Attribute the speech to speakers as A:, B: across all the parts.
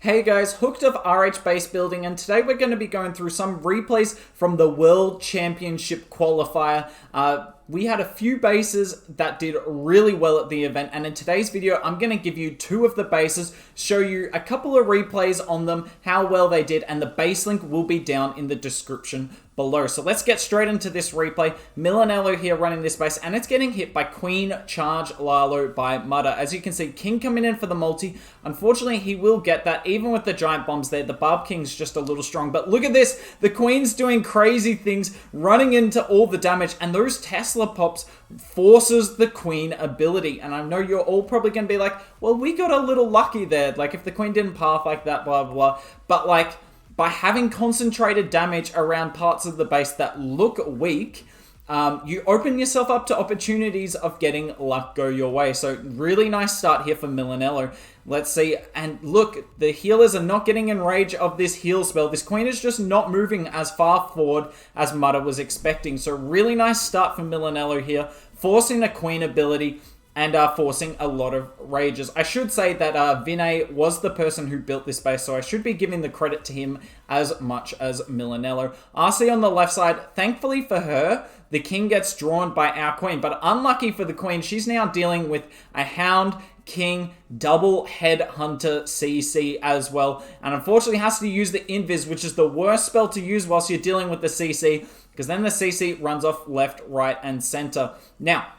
A: Hey guys, Hooked of RH base building, and today we're going to be going through some replays from the World Championship qualifier. We had a few bases that did really well at the event, and in today's video I'm going to give you two of the bases, show you a couple of replays on them, how well they did, and the base link will be down in the description below. So let's get straight into this replay. Milanello here running this base, and it's getting hit by Queen Charge Lalo by Mudder. As you can see, King coming in for the multi. Unfortunately, he will get that. Even with the giant bombs there, the Barb King's just a little strong. But look at this. The Queen's doing crazy things, running into all the damage, and those Tesla pops forces the Queen ability. And I know you're all probably going to be like, well, we got a little lucky there. Like, if the Queen didn't path like that, blah, blah, blah. But, like, by having concentrated damage around parts of the base that look weak, you open yourself up to opportunities of getting luck go your way. So really nice start here for Milanello. Let's see. And look, the healers are not getting in range of this heal spell. This Queen is just not moving as far forward as Mudder was expecting. So really nice start for Milanello here, forcing the Queen ability and forcing a lot of rages. I should say that Vinay was the person who built this base, so I should be giving the credit to him as much as Milanello. RC on the left side, thankfully for her, the King gets drawn by our Queen, but unlucky for the Queen, she's now dealing with a Hound, King, double Headhunter CC as well, and unfortunately has to use the Invis, which is the worst spell to use whilst you're dealing with the CC, because then the CC runs off left, right, and center. Now,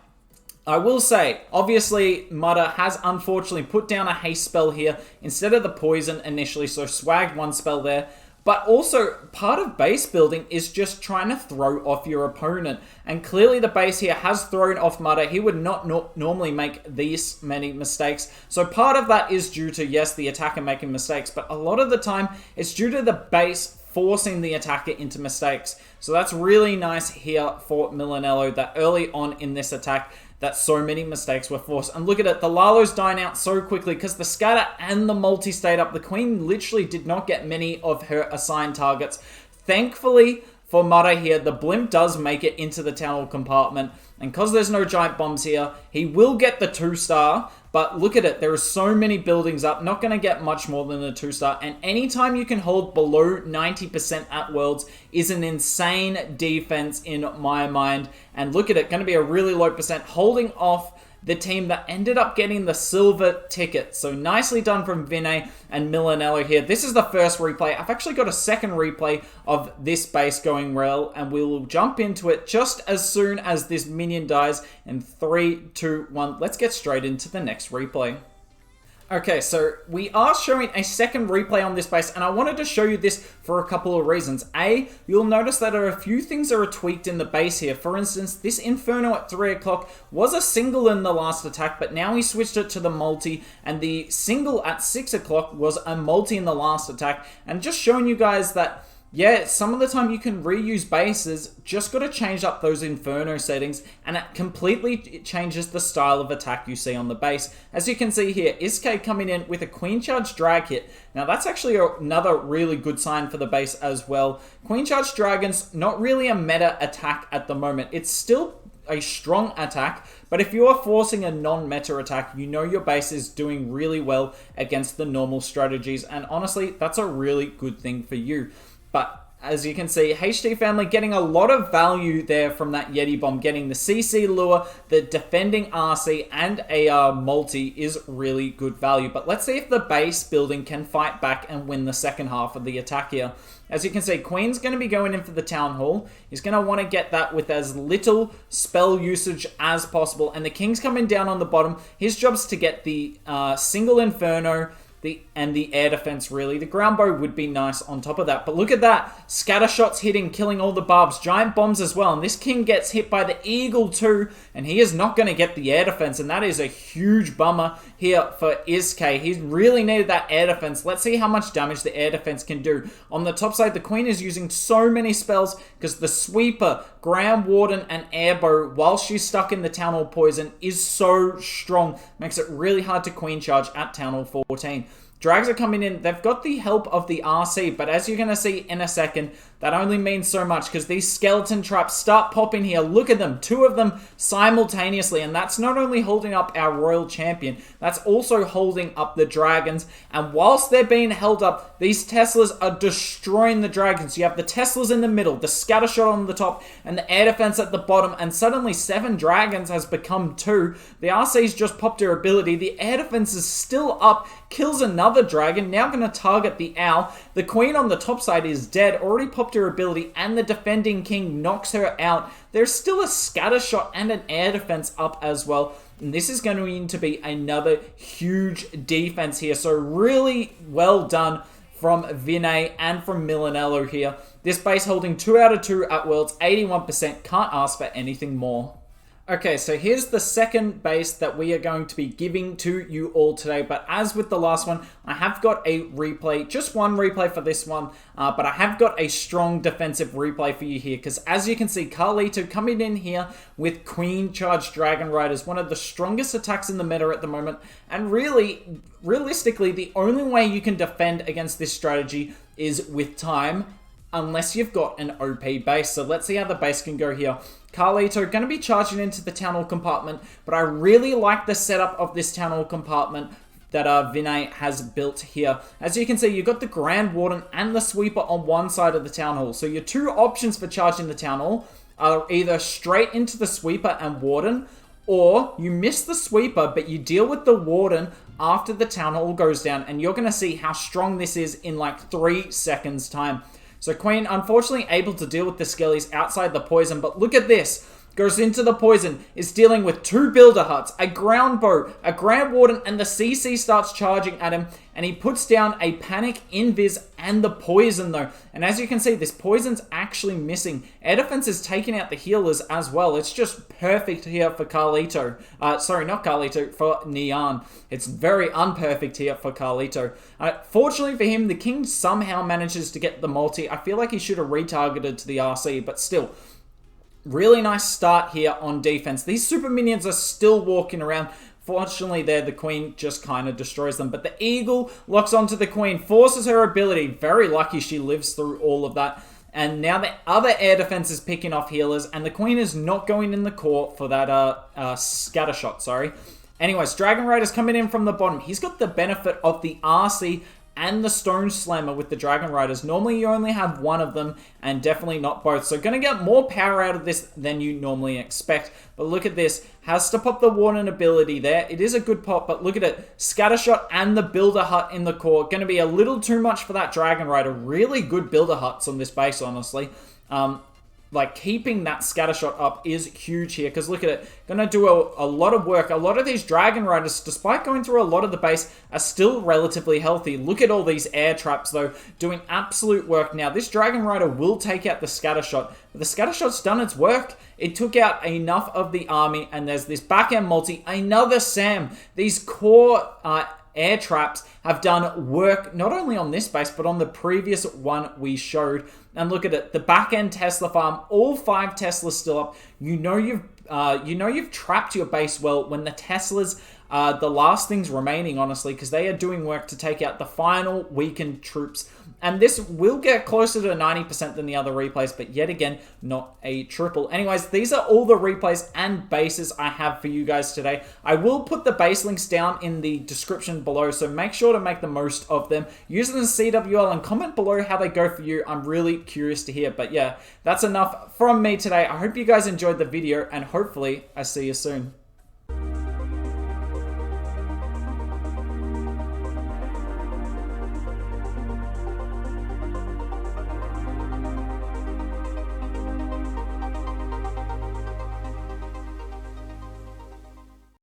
A: I will say, obviously, Mudder has unfortunately put down a haste spell here instead of the poison initially, so swagged one spell there. But also, part of base building is just trying to throw off your opponent. And clearly the base here has thrown off Mudder. He would not normally make these many mistakes. So part of that is due to, yes, the attacker making mistakes, but a lot of the time it's due to the base forcing the attacker into mistakes. So that's really nice here for Milanello, that early on in this attack, that so many mistakes were forced. And look at it, the Lalo's dying out so quickly because the scatter and the multi stayed up. The Queen literally did not get many of her assigned targets. Thankfully for Mudder here, the blimp does make it into the town hall compartment. And because there's no giant bombs here, he will get the 2-star. But look at it, there are so many buildings up, not going to get much more than a 2-star. And anytime you can hold below 90% at Worlds is an insane defense in my mind. And look at it, going to be a really low percent, holding off the team that ended up getting the silver ticket. So nicely done from Vinay and Milanello here. This is the first replay. I've actually got a second replay of this base going well, and we will jump into it just as soon as this minion dies in 3, 2, 1. Let's get straight into the next replay. Okay, so we are showing a second replay on this base, and I wanted to show you this for a couple of reasons. A, you'll notice that there are a few things that are tweaked in the base here. For instance, this Inferno at 3 o'clock was a single in the last attack, but now he switched it to the multi, and the single at 6 o'clock was a multi in the last attack. And just showing you guys that, yeah, some of the time you can reuse bases, just got to change up those Inferno settings, and it completely changes the style of attack you see on the base. As you can see here, Iske coming in with a Queen Charge Drag hit. Now that's actually another really good sign for the base as well. Queen Charge Dragon's not really a meta attack at the moment. It's still a strong attack, but if you are forcing a non-meta attack, you know your base is doing really well against the normal strategies, and honestly, that's a really good thing for you. But as you can see, HT family getting a lot of value there from that Yeti bomb. Getting the CC lure, the defending RC, and AR multi is really good value. But let's see if the base building can fight back and win the second half of the attack here. As you can see, Queen's going to be going in for the Town Hall. He's going to want to get that with as little spell usage as possible. And the King's coming down on the bottom. His job's to get the single Inferno, and the air defense, really. The ground bow would be nice on top of that. But look at that. Scatter shots hitting, killing all the barbs. Giant bombs as well. And this King gets hit by the Eagle too. And he is not going to get the air defense. And that is a huge bummer here for Iske. He really needed that air defense. Let's see how much damage the air defense can do. On the top side, the Queen is using so many spells because the Sweeper, Ground Warden, and Airbow, while she's stuck in the Town Hall Poison, is so strong. Makes it really hard to Queen Charge at Town Hall 14. Drags are coming in. They've got the help of the RC, but as you're going to see in a second, that only means so much because these skeleton traps start popping here. Look at them, 2 of them simultaneously, and that's not only holding up our royal champion, that's also holding up the dragons. And whilst they're being held up, these Teslas are destroying the dragons. You have the Teslas in the middle, the scatter shot on the top, and the air defense at the bottom, and suddenly 7 dragons has become 2. The RC's just popped their ability. The air defense is still up, kills another dragon, now going to target the owl. The queen on the top side is dead, already popped her ability, and the defending king knocks her out. There's still a scatter shot and an air defense up as well. And this is going to be another huge defense here. So really well done from Vinay and from Milanello here. This base holding 2 out of 2 at Worlds, 81%. Can't ask for anything more. Okay, so here's the second base that we are going to be giving to you all today. But as with the last one, I have got a replay, just one replay for this one. But I have got a strong defensive replay for you here. Because as you can see, Carlito coming in here with Queen Charge Dragon Riders, one of the strongest attacks in the meta at the moment. And really, realistically, the only way you can defend against this strategy is with time, unless you've got an OP base. So let's see how the base can go here. Carlito going to be charging into the Town Hall compartment, but I really like the setup of this Town Hall compartment that Vinay has built here. As you can see, you've got the Grand Warden and the Sweeper on one side of the Town Hall. So your 2 options for charging the Town Hall are either straight into the Sweeper and Warden, or you miss the Sweeper, but you deal with the Warden after the Town Hall goes down, and you're going to see how strong this is in like 3 seconds time. So Queen, unfortunately, able to deal with the skellies outside the poison, but look at this. Goes into the poison, is dealing with 2 builder huts, a ground bow, a Grand Warden, and the CC starts charging at him, and he puts down a panic invis and the poison though. And as you can see, this poison's actually missing. Air defense is taking out the healers as well. It's just perfect here for Carlito. Sorry, not Carlito, for Nian. It's very unperfect here for Carlito. Fortunately for him, the king somehow manages to get the multi. I feel like he should have retargeted to the RC, but still. Really nice start here on defense. These super minions are still walking around. Fortunately there, the queen just kind of destroys them. But the eagle locks onto the queen, forces her ability. Very lucky she lives through all of that. And now the other air defense is picking off healers, and the queen is not going in the core for that scatter shot, sorry. Anyways, Dragon Rider's coming in from the bottom. He's got the benefit of the RC and the Stone Slammer with the Dragon Riders. Normally you only have one of them, and definitely not both. So going to get more power out of this than you normally expect. But look at this. Has to pop the Warden ability there. It is a good pop, but look at it. Scattershot and the Builder Hut in the core. Going to be a little too much for that Dragon Rider. Really good Builder Huts on this base, honestly. Like, keeping that scattershot up is huge here, because look at it. Gonna do a lot of work. A lot of these Dragon Riders, despite going through a lot of the base, are still relatively healthy. Look at all these air traps, though, doing absolute work. Now, this Dragon Rider will take out the scattershot, but the scattershot's done its work. It took out enough of the army, and there's this back-end multi, another Sam. These core air traps have done work not only on this base, but on the previous one we showed. And look at it, the back-end Tesla farm, all 5 Teslas still up. You know you've trapped your base well when the Teslas are the last things remaining, honestly, because they are doing work to take out the final weakened troops. And this will get closer to 90% than the other replays, but yet again, not a triple. Anyways, these are all the replays and bases I have for you guys today. I will put the base links down in the description below, so make sure to make the most of them. Use them in SCWL and comment below how they go for you. I'm really curious to hear. But yeah, that's enough from me today. I hope you guys enjoyed the video, and hopefully I see you soon.